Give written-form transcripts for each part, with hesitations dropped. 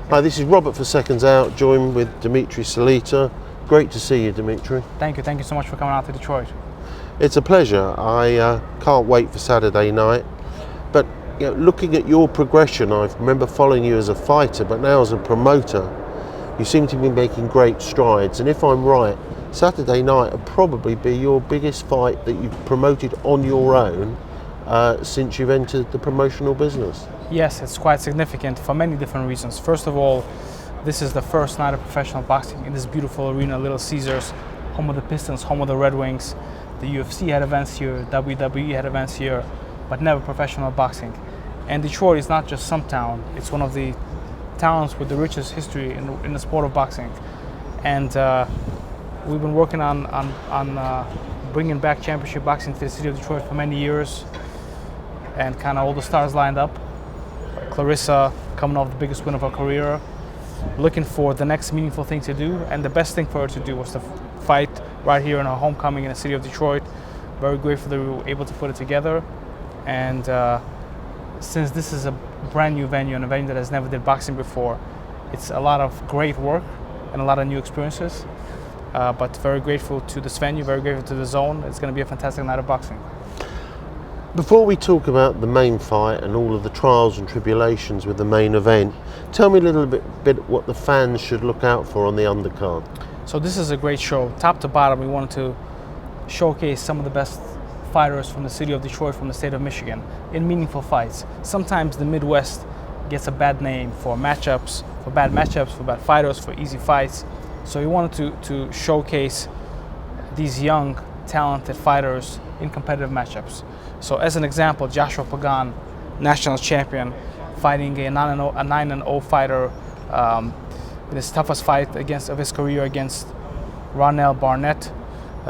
Hi, this is Robert for Seconds Out, joined with Dmitry Salita. Great to see you, Dmitry. Thank you so much for coming out to Detroit. It's a pleasure. I can't wait for Saturday night. But looking at your progression, I remember following you as a fighter, but now as a promoter, you seem to be making great strides. And if I'm right, Saturday night will probably be your biggest fight that you've promoted on your own since you've entered the promotional business. Yes, it's quite significant for many different reasons. First of all, this is the first night of professional boxing in this beautiful arena, Little Caesars, home of the Pistons, home of the Red Wings. The UFC had events here, WWE had events here, but never professional boxing. And Detroit is not just some town, it's one of the towns with the richest history in the sport of boxing. And we've been working on bringing back championship boxing to the city of Detroit for many years, and kind of all the stars lined up. Clarissa coming off the biggest win of her career, looking for the next meaningful thing to do, and the best thing for her to do was to fight right here in her homecoming in the city of Detroit. Very grateful that we were able to put it together, and since this is a brand new venue and a venue that has never did boxing before, it's a lot of great work and a lot of new experiences, but very grateful to this venue, very grateful to the zone. It's going to be a fantastic night of boxing. Before we talk about the main fight and all of the trials and tribulations with the main event, tell me a little bit what the fans should look out for on the undercard. So this is a great show. Top to bottom, we wanted to showcase some of the best fighters from the city of Detroit, from the state of Michigan, in meaningful fights. Sometimes the Midwest gets a bad name for matchups, for bad fighters, for easy fights. So we wanted to showcase these young, talented fighters in competitive matchups. So as an example, Joshua Pagan, national champion, fighting a 9-0 fighter in his toughest fight of his career against Ronell Barnett.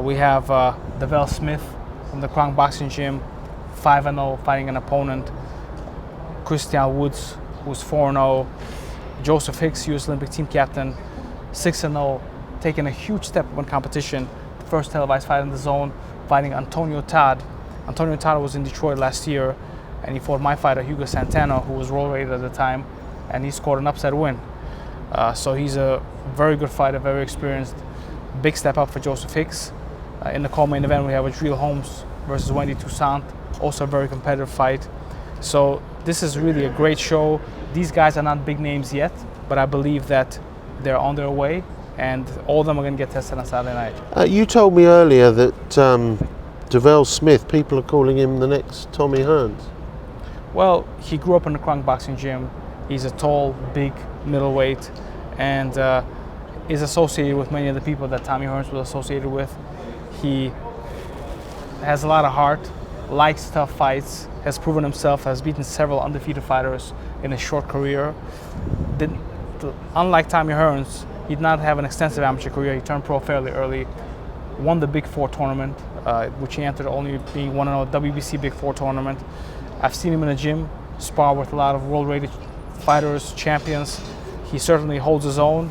We have Davell Smith from the Crown Boxing Gym, 5-0, fighting an opponent. Christian Woods, who's 4-0. Joseph Hicks, U.S. Olympic team captain, 6-0, taking a huge step up in competition. The first televised fight in the zone, fighting Antonio Todd. Antonio Todd was in Detroit last year, and he fought my fighter, Hugo Santana, who was world rated at the time, and he scored an upset win. So he's a very good fighter, very experienced. Big step up for Joseph Hicks. In the co-main event, we have Adriel Holmes versus Wendy Toussaint, also a very competitive fight. So this is really a great show. These guys are not big names yet, but I believe that they're on their way, and all of them are going to get tested on Saturday night. You told me earlier that Davell Smith, people are calling him the next Tommy Hearns. Well, he grew up in the Crown Boxing Gym. He's a tall, big middleweight, and is associated with many of the people that Tommy Hearns was associated with. He has a lot of heart, likes tough fights, has proven himself, has beaten several undefeated fighters in his short career. Unlike Tommy Hearns, he did not have an extensive amateur career. He turned pro fairly early, won the Big Four tournament, which he entered only being 1-0 WBC Big Four tournament. I've seen him in the gym, spar with a lot of world-rated fighters, champions. He certainly holds his own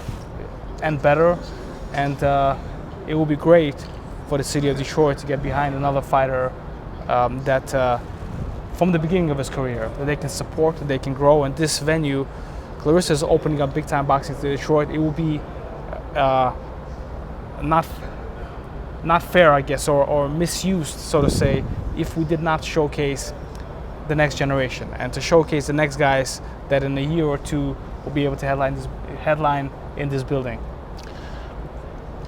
and better, and it will be great for the city of Detroit to get behind another fighter that from the beginning of his career, that they can support, that they can grow. And this venue, Clarissa, is opening up big-time boxing to Detroit. It will be not fair, I guess, or misused, so to say, if we did not showcase the next generation, and to showcase the next guys that in a year or two will be able to headline in this building.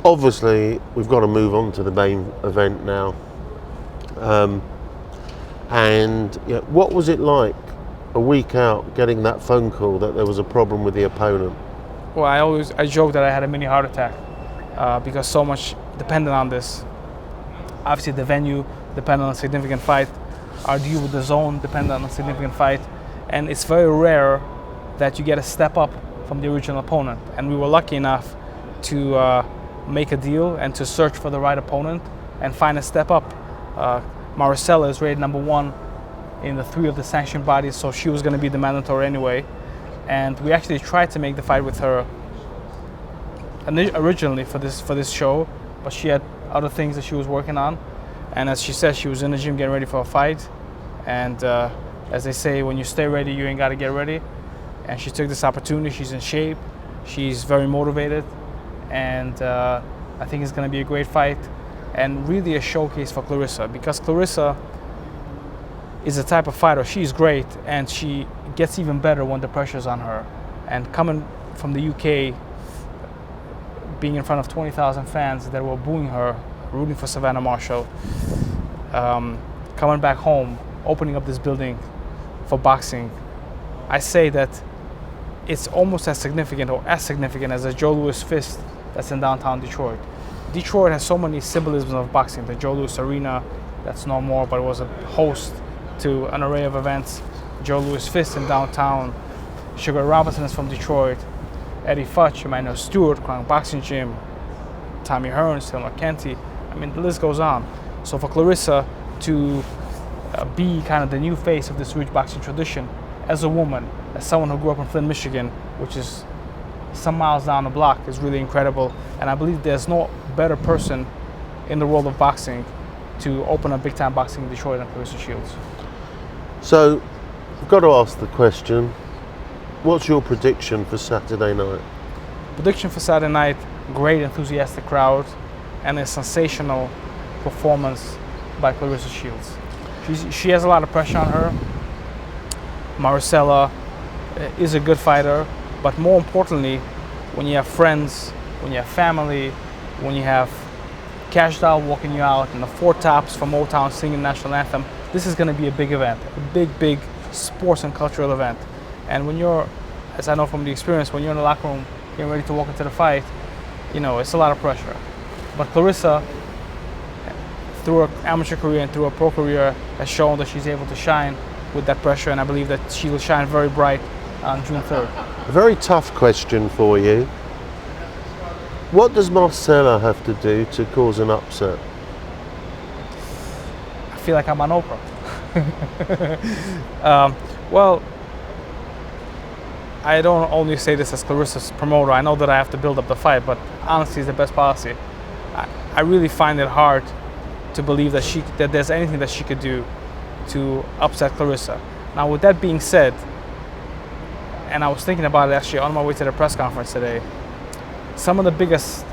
Obviously, we've got to move on to the main event now. And what was it like a week out getting that phone call that there was a problem with the opponent? Well, I joke that I had a mini heart attack because so much depended on this. Obviously, the venue depended on a significant fight. Our deal with the zone depended on a significant fight, and it's very rare that you get a step up from the original opponent. And we were lucky enough to make a deal and to search for the right opponent and find a step up. Maricela is rated #1 in the 3 of the sanctioned bodies, so she was going to be the mandatory anyway. And we actually tried to make the fight with her originally for this show, but she had other things that she was working on. And as she said, she was in the gym getting ready for a fight. And as they say, when you stay ready, you ain't got to get ready. and she took this opportunity. She's in shape, she's very motivated, and I think it's going to be a great fight and really a showcase for Clarissa, because Clarissa is a type of fighter. She's great, and she gets even better when the pressure's on her. And coming from the UK, being in front of 20,000 fans that were booing her, rooting for Savannah Marshall, coming back home, opening up this building for boxing, I say that it's almost as significant or as significant as the Joe Louis Fist that's in downtown Detroit. Detroit has so many symbolisms of boxing. The Joe Louis Arena, that's no more, but it was a host to an array of events. Joe Louis Fist in downtown. Sugar Robinson is from Detroit. Eddie Futch, Emmanuel Stewart, Crown Boxing Gym, Tommy Hearns, Taylor Kenty. I mean, the list goes on. So for Clarissa to be kind of the new face of this rich boxing tradition, as a woman, as someone who grew up in Flint, Michigan, which is some miles down the block, is really incredible. And I believe there's no better person in the world of boxing to open up big-time boxing in Detroit than Claressa Shields. So, I've got to ask the question, what's your prediction for Saturday night? Prediction for Saturday night, great enthusiastic crowd and a sensational performance by Claressa Shields. She has a lot of pressure on her. Maricela is a good fighter, but more importantly, when you have friends, when you have family, when you have Cash Doll walking you out and the Four Tops from Motown singing the national anthem, this is going to be a big event, a big sports and cultural event. And when you're, as I know from the experience, when you're in the locker room getting ready to walk into the fight, you know, it's a lot of pressure. But Clarissa, through her amateur career and through her pro career, has shown that she's able to shine with that pressure, and I believe that she will shine very bright on June 3rd. A very tough question for you. What does Maricela have to do to cause an upset? I feel like I'm on Oprah. Well, I don't only say this as Clarissa's promoter. I know that I have to build up the fight, but honesty is the best policy. I really find it hard to believe that there's anything that she could do to upset Clarissa. Now, with that being said, and I was thinking about it actually on my way to the press conference today, some of the biggest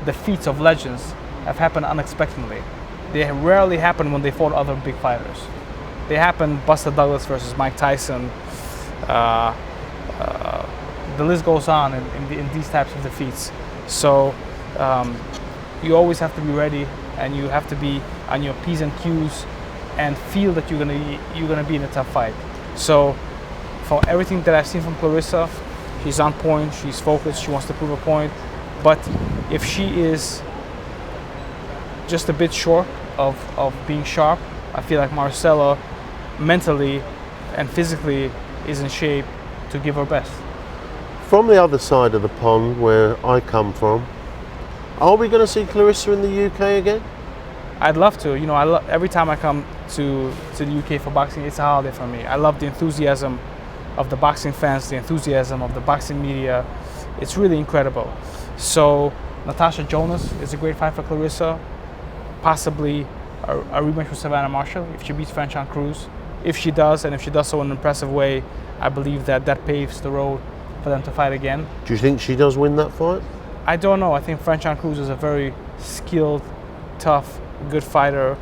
defeats of legends have happened unexpectedly. They rarely happen when they fought other big fighters. They happen Buster Douglas versus Mike Tyson. The list goes on in these types of defeats. So you always have to be ready, and you have to be on your P's and Q's and feel that you're gonna be in a tough fight. So for everything that I've seen from Clarissa, she's on point, she's focused, she wants to prove a point. But if she is just a bit short of being sharp, I feel like Maricela mentally and physically is in shape to give her best. From the other side of the pond, where I come from, are we going to see Clarissa in the UK again? I'd love to. You know, every time I come to the UK for boxing, it's a holiday for me. I love the enthusiasm of the boxing fans, the enthusiasm of the boxing media. It's really incredible. So NATASHA Jonas is a great fight for Clarissa. Possibly a rematch with Savannah Marshall if she beats Franchon Cruz. If she does, and if she does so in an impressive way, I believe that paves the road for them to fight again. Do you think she does win that fight? I don't know. I think Franchon Cruz is a very skilled, tough, good fighter.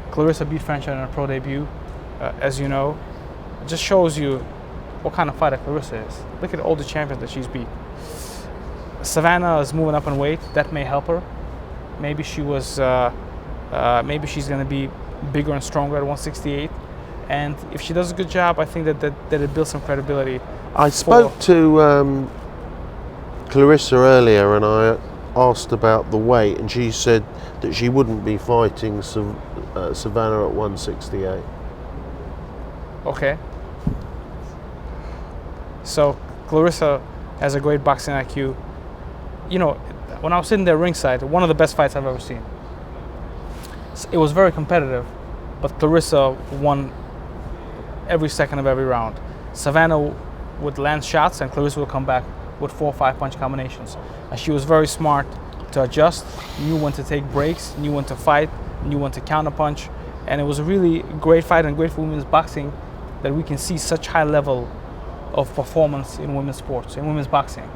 Clarissa beat Franchon in her pro debut, as you know. It just shows you what kind of fighter Clarissa is. Look at all the champions that she's beat. Savannah is moving up in weight. That may help her. Maybe she was. Maybe she's going to be bigger and stronger at 168. And if she does a good job, I think that it builds some credibility. I spoke to Clarissa earlier, and I asked about the weight, and she said that she wouldn't be fighting Savannah at 168. Okay. So Clarissa has a great boxing IQ. You know, when I was sitting there ringside, one of the best fights I've ever seen. It was very competitive, but Clarissa won every second of every round. Savannah would land shots, and Clarissa would come back with 4 or 5 punch combinations. And she was very smart to adjust, knew when to take breaks, knew when to fight, knew when to counterpunch. And it was a really great fight and great for women's boxing that we can see such high level of performance in women's sports, in women's boxing.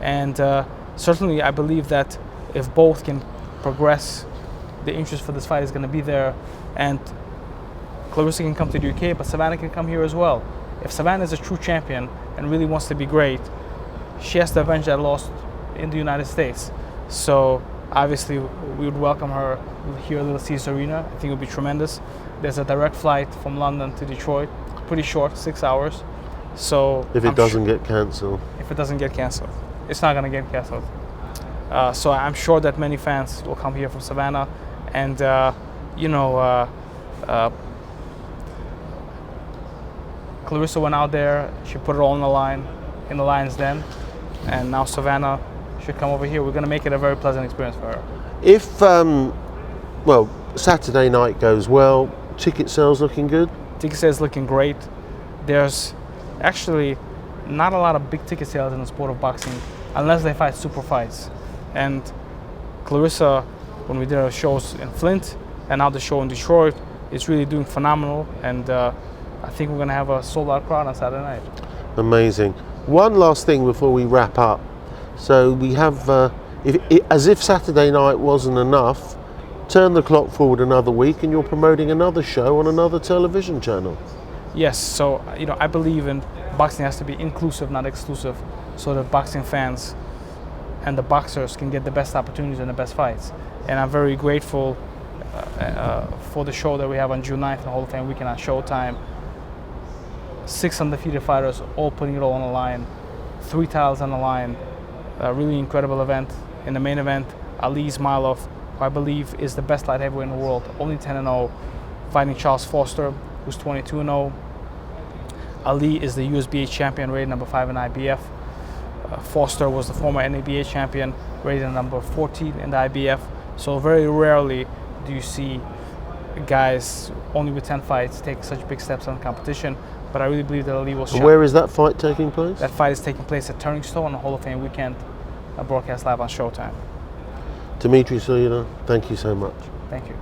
And certainly I believe that if both can progress, the interest for this fight is going to be there. And Clarissa can come to the UK, but Savannah can come here as well. If Savannah is a true champion and really wants to be great, she has to avenge that loss in the United States. So obviously we would welcome her here at Little Caesars Arena. I think it would be tremendous. There's a direct flight from London to Detroit, pretty short, 6 hours. So if it doesn't get cancelled. If it doesn't get cancelled. It's not going to get cancelled. So I'm sure that many fans will come here from Savannah. And, Clarissa went out there, she put it all on the line in the Lion's Den. And now Savannah should come over here. We're going to make it a very pleasant experience for her. If, Saturday night goes well, ticket sales looking good? Ticket sales looking great. There's actually not a lot of big ticket sales in the sport of boxing unless they fight super fights. And Clarissa, when we did our shows in Flint and now the show in Detroit, is really doing phenomenal. And I think we're going to have a sold-out crowd on Saturday night. Amazing. One last thing before we wrap up. So we have, as if Saturday night wasn't enough, turn the clock forward another week and you're promoting another show on another television channel. Yes, so I believe in boxing has to be inclusive, not exclusive, so that boxing fans and the boxers can get the best opportunities and the best fights. And I'm very grateful for the show that we have on June 9th, the Hall of Fame weekend on Showtime. 6 undefeated fighters, all putting it all on the line, 3 titles on the line. A really incredible event. In the main event, Ali Ismailov, who I believe is the best light heavyweight in the world, only 10-0, fighting Charles Foster, who's 22-0. Ali is the USBA champion, rated number 5 in IBF. Foster was the former NABA champion, rated number 14 in the IBF. So very rarely do you see guys only with 10 fights take such big steps in competition. But I really believe that Ali will shine. Where is that fight taking place? That fight is taking place at Turning Stone on the Hall of Fame weekend, broadcast live on Showtime. Dmitry Salita, thank you so much. Thank you.